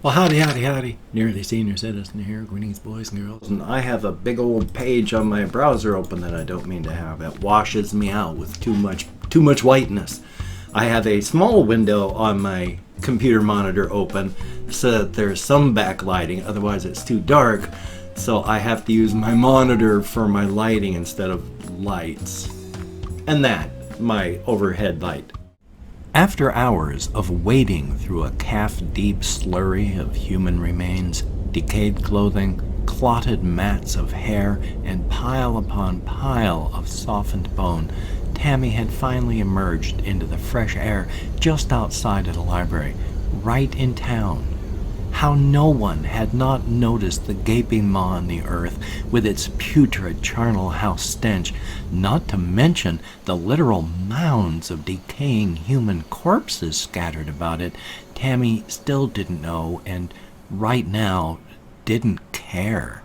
Well, howdy, howdy, howdy. Nearly senior citizen here. Greetings, boys and girls. And I have a big old page on my browser open that I don't mean to have. It washes me out with too much whiteness. I have a small window on my computer monitor open so that there's some backlighting. Otherwise, it's too dark. So I have to use my monitor for my lighting instead of lights. And that, my overhead light. After hours of wading through a calf-deep slurry of human remains, decayed clothing, clotted mats of hair, and pile upon pile of softened bone, Tammy had finally emerged into the fresh air just outside of the library, right in town. How no one had not noticed the gaping maw in the earth with its putrid charnel house stench, not to mention the literal mounds of decaying human corpses scattered about it, Tammy still didn't know and, right now, didn't care.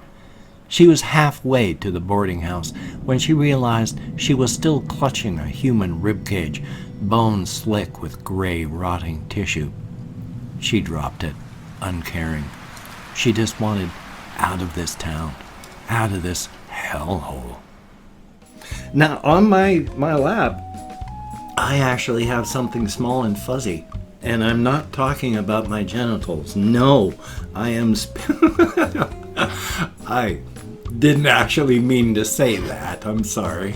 She was halfway to the boarding house when she realized she was still clutching a human ribcage, bone slick with gray, rotting tissue. She dropped it. Uncaring. She just wanted out of this town, out of this hellhole. Now, on my lap, I actually have something small and fuzzy, and I'm not talking about my genitals. No, I am... I didn't actually mean to say that. I'm sorry.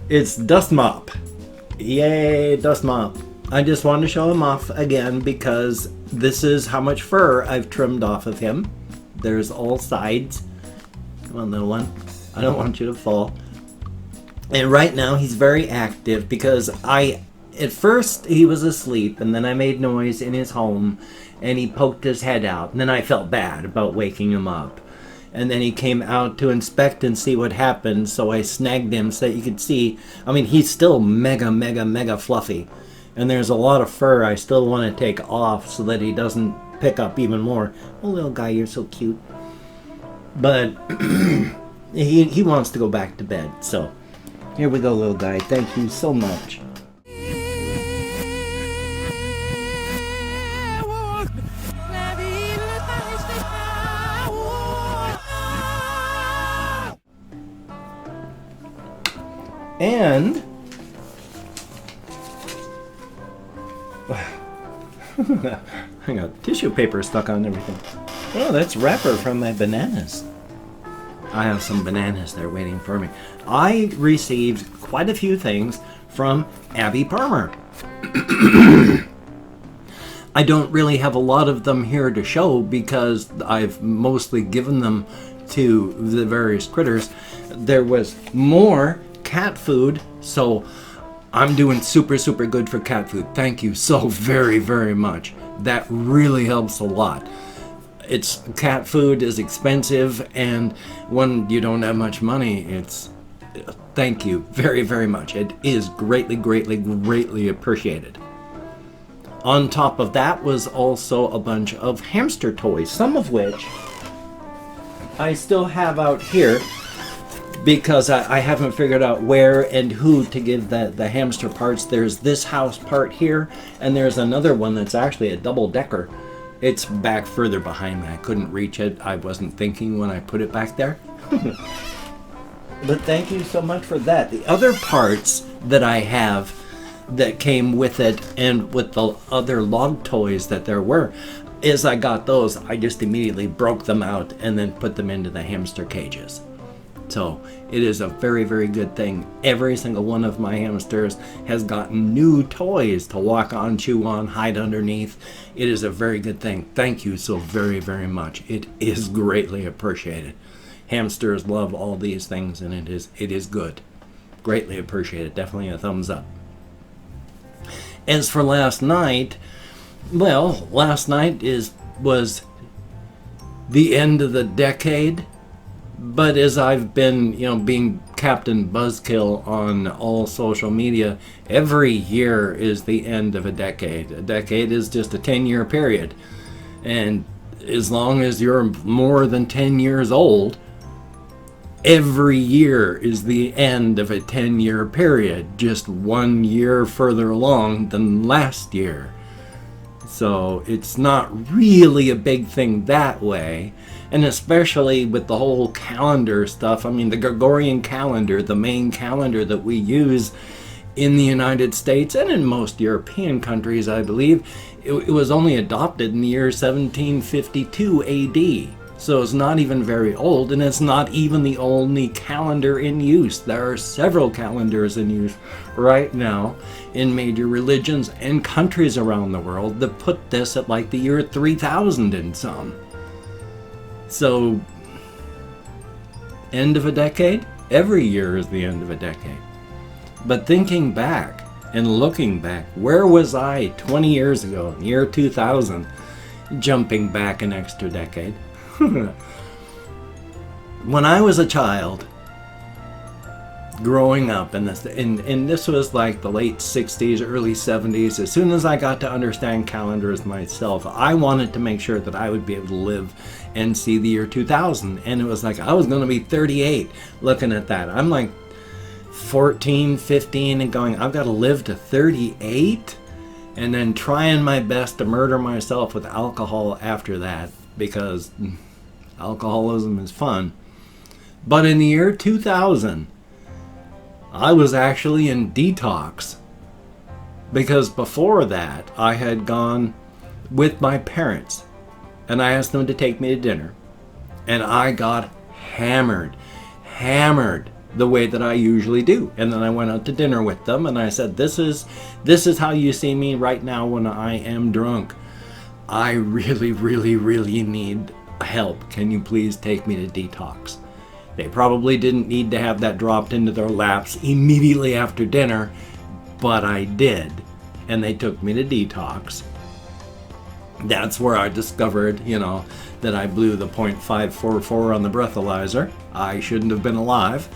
It's Dust Mop. Yay, Dust Mop. I just wanted to show him off again because this is how much fur I've trimmed off of him. There's all sides. Come on, little one. I don't want you to fall. And right now he's very active because at first he was asleep and then I made noise in his home and he poked his head out. And then I felt bad about waking him up. And then he came out to inspect and see what happened. So I snagged him so that you could see. I mean, he's still mega fluffy. And there's a lot of fur I still want to take off so that he doesn't pick up even more. Oh, little guy, you're so cute. But he wants to go back to bed. So here we go, little guy. Thank you so much. And... I got tissue paper stuck on everything. Oh, that's wrapper from my bananas. I have some bananas there waiting for me. I received quite a few things from Abby Palmer. I don't really have a lot of them here to show because I've mostly given them to the various critters. There was more cat food, so I'm doing super good for cat food. Thank you so very much. That really helps a lot. Cat food is expensive, and when you don't have much money, thank you very much. It is greatly appreciated. On top of that was also a bunch of hamster toys, some of which I still have out here because I haven't figured out where and who to give the hamster parts. There's this house part here, and there's another one that's actually a double-decker. It's back further behind me. I couldn't reach it. I wasn't thinking when I put it back there. But thank you so much for that. The other parts that I have that came with it and with the other log toys that there were, is I got those. I just immediately broke them out and then put them into the hamster cages. So it is a very good thing. Every single one of my hamsters has gotten new toys to walk on, chew on, hide underneath. It is a very good thing. Thank you so very much. It is greatly appreciated. Hamsters love all these things, and it is good. Greatly appreciated. Definitely a thumbs up. As for last night, well, last night was the end of the decade. But as I've been, being Captain Buzzkill on all social media, every year is the end of a decade. A decade is just a 10-year period. And as long as you're more than 10 years old, every year is the end of a 10-year period, just 1 year further along than last year. So it's not really a big thing that way. And especially with the whole calendar stuff. I mean, the Gregorian calendar, the main calendar that we use in the United States and in most European countries, I believe, it was only adopted in the year 1752 AD. So it's not even very old, and it's not even the only calendar in use. There are several calendars in use right now in major religions and countries around the world that put this at like the year 3000 in some. So, end of a decade? Every year is the end of a decade. But thinking back and looking back, where was I 20 years ago, in the year 2000, jumping back an extra decade? When I was a child, growing up, and this was like the late 60s, early 70s, as soon as I got to understand calendars myself, I wanted to make sure that I would be able to live and see the year 2000. And it was like I was going to be 38 looking at that. I'm like 14, 15 and going, I've got to live to 38? And then trying my best to murder myself with alcohol after that, because alcoholism is fun. But in the year 2000, I was actually in detox, because before that I had gone with my parents and I asked them to take me to dinner, and I got hammered the way that I usually do. And then I went out to dinner with them and I said, this is how you see me right now when I am drunk. I really need help. Can you please take me to detox? They probably didn't need to have that dropped into their laps immediately after dinner, but I did. And they took me to detox. That's where I discovered, that I blew the .544 on the breathalyzer. I shouldn't have been alive.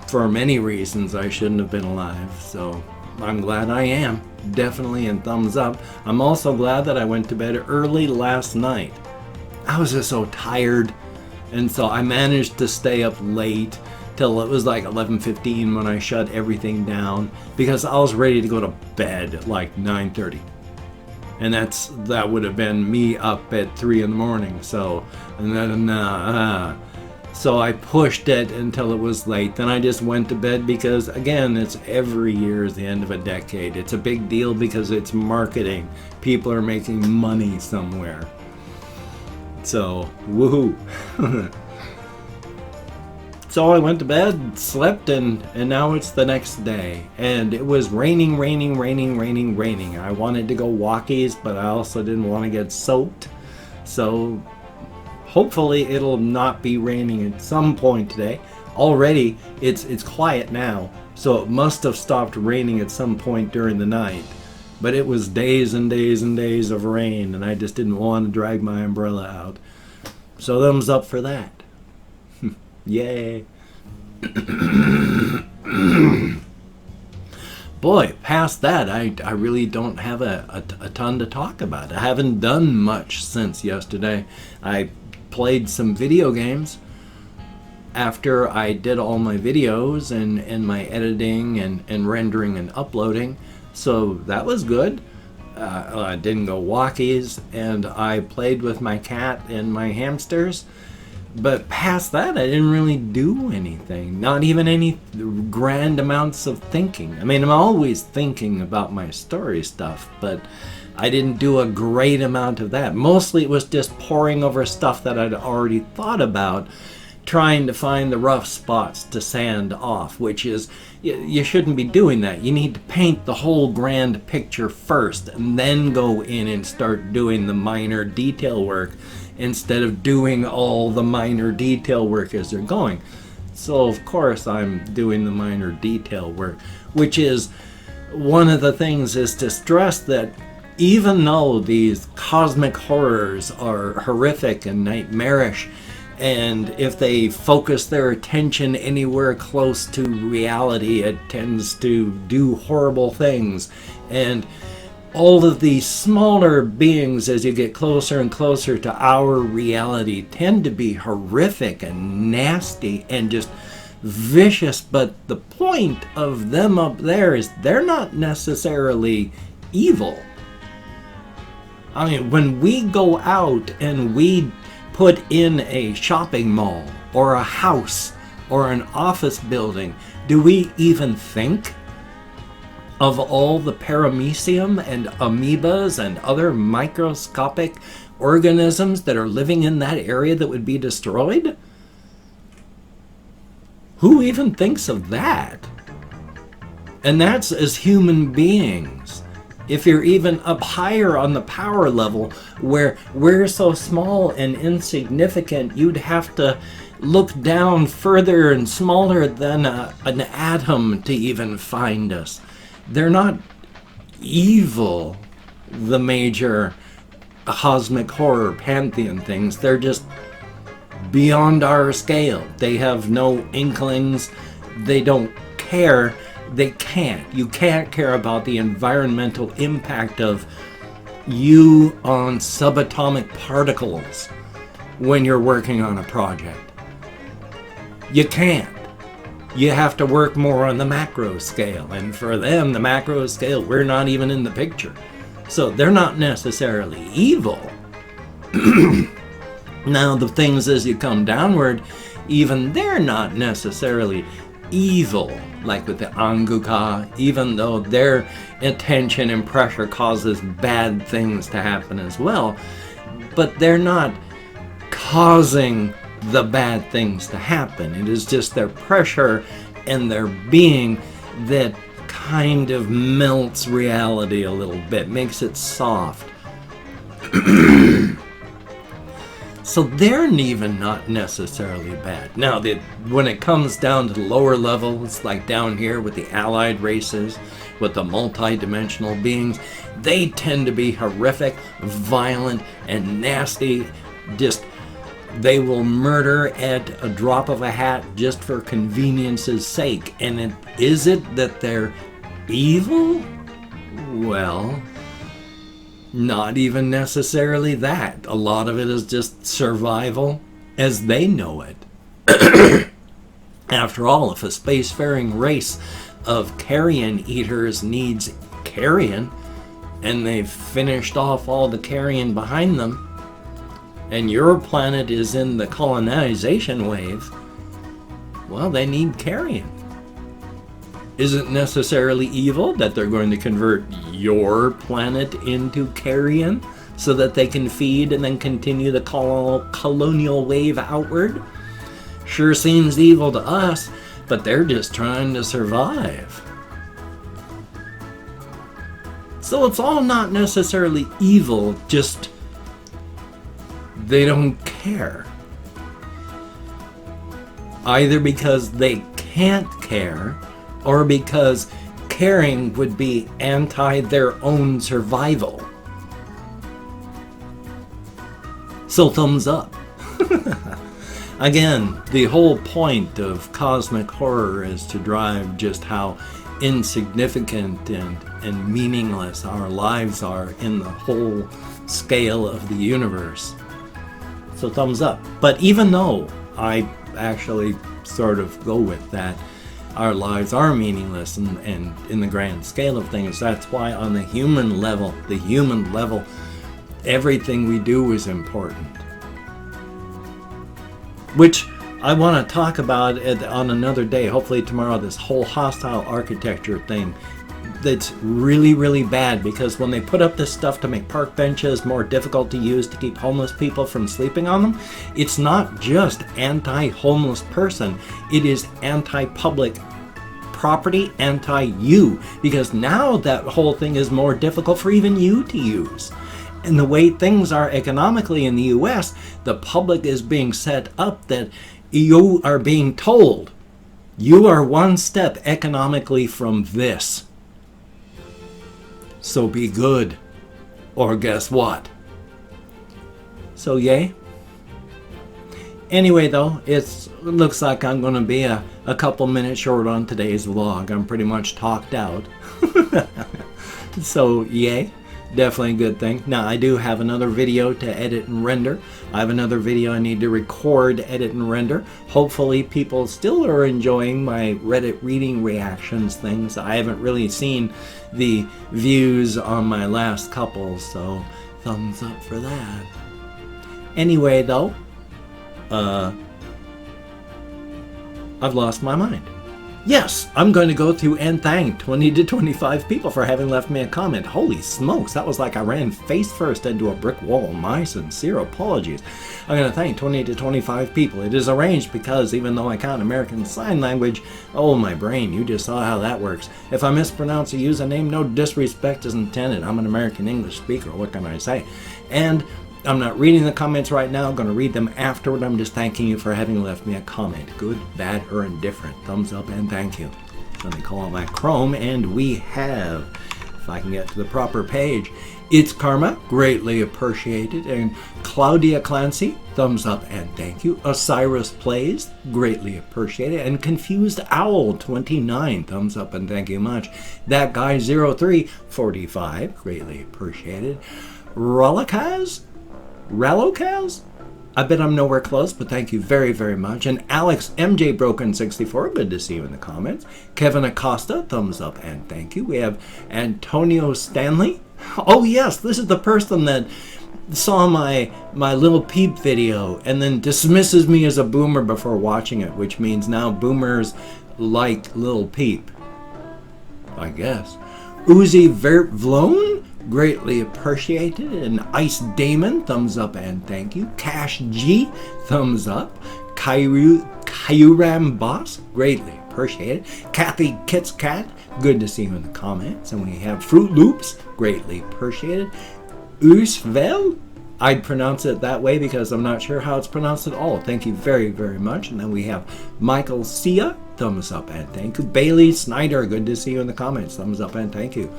For many reasons, I shouldn't have been alive. So I'm glad I am. Definitely, and thumbs up. I'm also glad that I went to bed early last night. I was just so tired. And so I managed to stay up late till it was like 11:15 when I shut everything down, because I was ready to go to bed at like 9:30. And that would have been me up at 3 in the morning. So, so I pushed it until it was late. Then I just went to bed because, again, it's every year is the end of a decade. It's a big deal because it's marketing. People are making money somewhere. So, woohoo. So I went to bed, slept, and now it's the next day. And it was raining. I wanted to go walkies, but I also didn't want to get soaked. So hopefully it'll not be raining at some point today. Already it's quiet now, so it must have stopped raining at some point during the night. But it was days and days and days of rain, and I just didn't want to drag my umbrella out. So thumbs up for that. Yay. Boy, past that, I really don't have a ton to talk about. I haven't done much since yesterday. I played some video games after I did all my videos and my editing and rendering and uploading. So that was good. I didn't go walkies, and I played with my cat and my hamsters. But past that, I didn't really do anything. Not even any grand amounts of thinking. I mean, I'm always thinking about my story stuff, but I didn't do a great amount of that. Mostly it was just poring over stuff that I'd already thought about, trying to find the rough spots to sand off, which is, you shouldn't be doing that. You need to paint the whole grand picture first, and then go in and start doing the minor detail work, instead of doing all the minor detail work as they're going. So of course I'm doing the minor detail work, which is one of the things, is to stress that even though these cosmic horrors are horrific and nightmarish, and if they focus their attention anywhere close to reality, it tends to do horrible things. And all of these smaller beings, as you get closer and closer to our reality, tend to be horrific and nasty and just vicious. But the point of them up there is they're not necessarily evil. I mean, when we go out and we put in a shopping mall or a house or an office building, do we even think of all the paramecium and amoebas and other microscopic organisms that are living in that area that would be destroyed? Who even thinks of that? And that's as human beings. If you're even up higher on the power level, where we're so small and insignificant, you'd have to look down further and smaller than an atom to even find us. They're not evil, the major cosmic horror pantheon things. They're just beyond our scale. They have no inklings. They don't care. They can't. You can't care about the environmental impact of you on subatomic particles when you're working on a project. You can't. You have to work more on the macro scale. And for them, the macro scale, we're not even in the picture. So they're not necessarily evil. Now, the things as you come downward, even they're not necessarily evil. Like with the Anguka, even though their attention and pressure causes bad things to happen as well. But they're not causing the bad things to happen. It is just their pressure and their being that kind of melts reality a little bit, makes it soft. So they're even not necessarily bad. Now, when it comes down to the lower levels, like down here with the allied races, with the multi-dimensional beings, they tend to be horrific, violent, and nasty. Just, they will murder at a drop of a hat just for convenience's sake. And is it that they're evil? Well, not even necessarily that. A lot of it is just survival as they know it. After all, if a spacefaring race of carrion eaters needs carrion, and they've finished off all the carrion behind them, and your planet is in the colonization wave, well, they need carrion. Isn't necessarily evil that they're going to convert your planet into carrion so that they can feed and then continue the colonial wave outward. Sure seems evil to us, but they're just trying to survive. So it's all not necessarily evil, just they don't care. Either because they can't care, or because caring would be anti their own survival. So thumbs up. Again, the whole point of cosmic horror is to drive just how insignificant and meaningless our lives are in the whole scale of the universe. So thumbs up. But even though I actually sort of go with that, our lives are meaningless and in the grand scale of things, that's why on the human level, everything we do is important. Which I want to talk about on another day, hopefully tomorrow, this whole hostile architecture thing that's really, really bad, because when they put up this stuff to make park benches more difficult to use to keep homeless people from sleeping on them, it's not just anti-homeless person, it is anti-public property, anti-you, because now that whole thing is more difficult for even you to use. And the way things are economically in the US, the public is being set up that you are being told you are one step economically from this. So be good, or guess what? So yay. Anyway though, it looks like I'm going to be a couple minutes short on today's vlog. I'm pretty much talked out. So yay. Definitely a good thing. Now, I do have another video to edit and render. I have another video I need to record, edit, and render. Hopefully, people still are enjoying my Reddit reading reactions things. I haven't really seen the views on my last couple, so Thumbs up for that. Anyway, though, I've lost my mind. Yes, I'm going to go through and thank 20 to 25 people for having left me a comment. Holy smokes, that was like I ran face first into a brick wall. My sincere apologies. I'm going to thank 20 to 25 people. It is arranged because even though I count American Sign Language, oh my brain, you just saw how that works. If I mispronounce a username, no disrespect is intended. I'm an American English speaker, what can I say? And I'm not reading the comments right now. I'm going to read them afterward. I'm just thanking you for having left me a comment. Good, bad, or indifferent. Thumbs up and thank you. Let me call out my Chrome, and we have, if I can get to the proper page, It's Karma, greatly appreciated, and Claudia Clancy, thumbs up and thank you. Osiris Plays, greatly appreciated, and Confused Owl 29, thumbs up and thank you much. That Guy 0345, greatly appreciated. Rolakaz? I bet I'm nowhere close, but thank you very, very much. And Alex MJ Broken 64, good to see you in the comments. Kevin Acosta, thumbs up and thank you. We have Antonio Stanley. Oh yes, this is the person that saw my Little Peep video and then dismisses me as a boomer before watching it, which means now boomers like Little Peep, I guess. Uzi Vertvloen, greatly appreciated. And Ice Damon, thumbs up and thank you. Cash G, thumbs up. Kyuram Boss, greatly appreciated. Kathy Kits Cat, good to see you in the comments. And we have Fruit Loops, greatly appreciated. Usvel, I'd pronounce it that way because I'm not sure how it's pronounced at all. Thank you very, very much. And then we have Michael Sia, thumbs up and thank you. Bailey Snyder, good to see you in the comments. Thumbs up and thank you.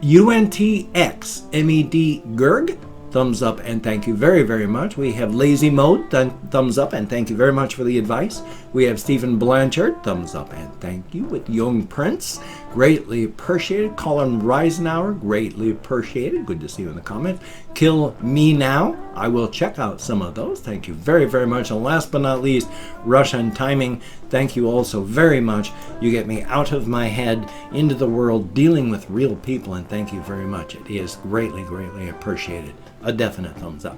UNTX MED Gerg, thumbs up and thank you very, very much. We have Lazy Mode, thumbs up and thank you very much for the advice. We have Stephen Blanchard, thumbs up and thank you. With Young Prince, greatly appreciated. Colin Reisenauer, greatly appreciated. Good to see you in the comments. Kill Me Now, I will check out some of those. Thank you very, very much. And last but not least, Russian Timing, thank you also very much. You get me out of my head into the world dealing with real people, and thank you very much. It is greatly, greatly appreciated. A definite thumbs up.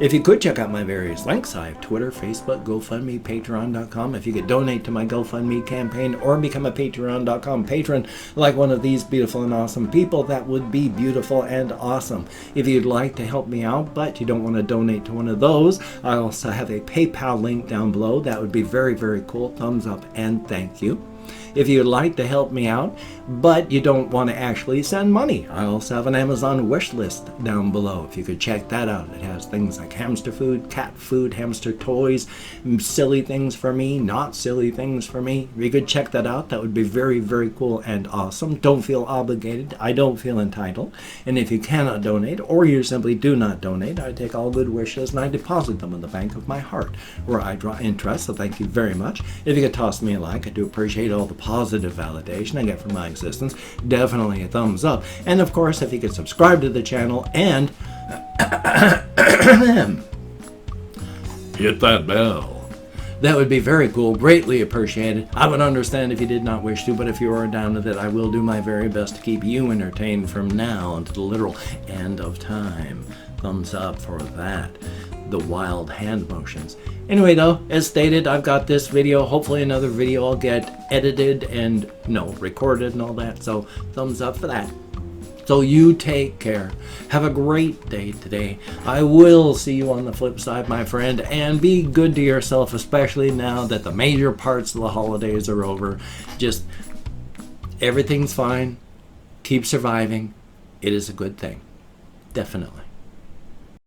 If you could check out my various links, I have Twitter, Facebook, GoFundMe, Patreon.com. If you could donate to my GoFundMe campaign or become a Patreon.com patron like one of these beautiful and awesome people, that would be beautiful and awesome. If you'd like to help me out, but you don't want to donate to one of those, I also have a PayPal link down below. That would be very, very cool. Thumbs up and thank you. If you'd like to help me out, but you don't want to actually send money, I also have an Amazon wish list down below. If you could check that out, it has things like hamster food, cat food, hamster toys, silly things for me, not silly things for me. If you could check that out, that would be very, very cool and awesome. Don't feel obligated. I don't feel entitled. And if you cannot donate, or you simply do not donate, I take all good wishes and I deposit them in the bank of my heart, where I draw interest. So thank you very much. If you could toss me a like, I do appreciate all the positive validation I get from my existence. Definitely a thumbs up. And of course, if you could subscribe to the channel and hit that bell, that would be very cool. Greatly appreciated. I would understand if you did not wish to, but if you are down with it, I will do my very best to keep you entertained from now until the literal end of time. Thumbs up for that. The wild hand motions. Anyway though, as stated, I've got this video, hopefully another video I'll get edited and recorded and all that, so thumbs up for that. So you take care. Have a great day today. I will see you on the flip side, my friend, and be good to yourself, especially now that the major parts of the holidays are over. Just everything's fine. Keep surviving. It is a good thing. Definitely.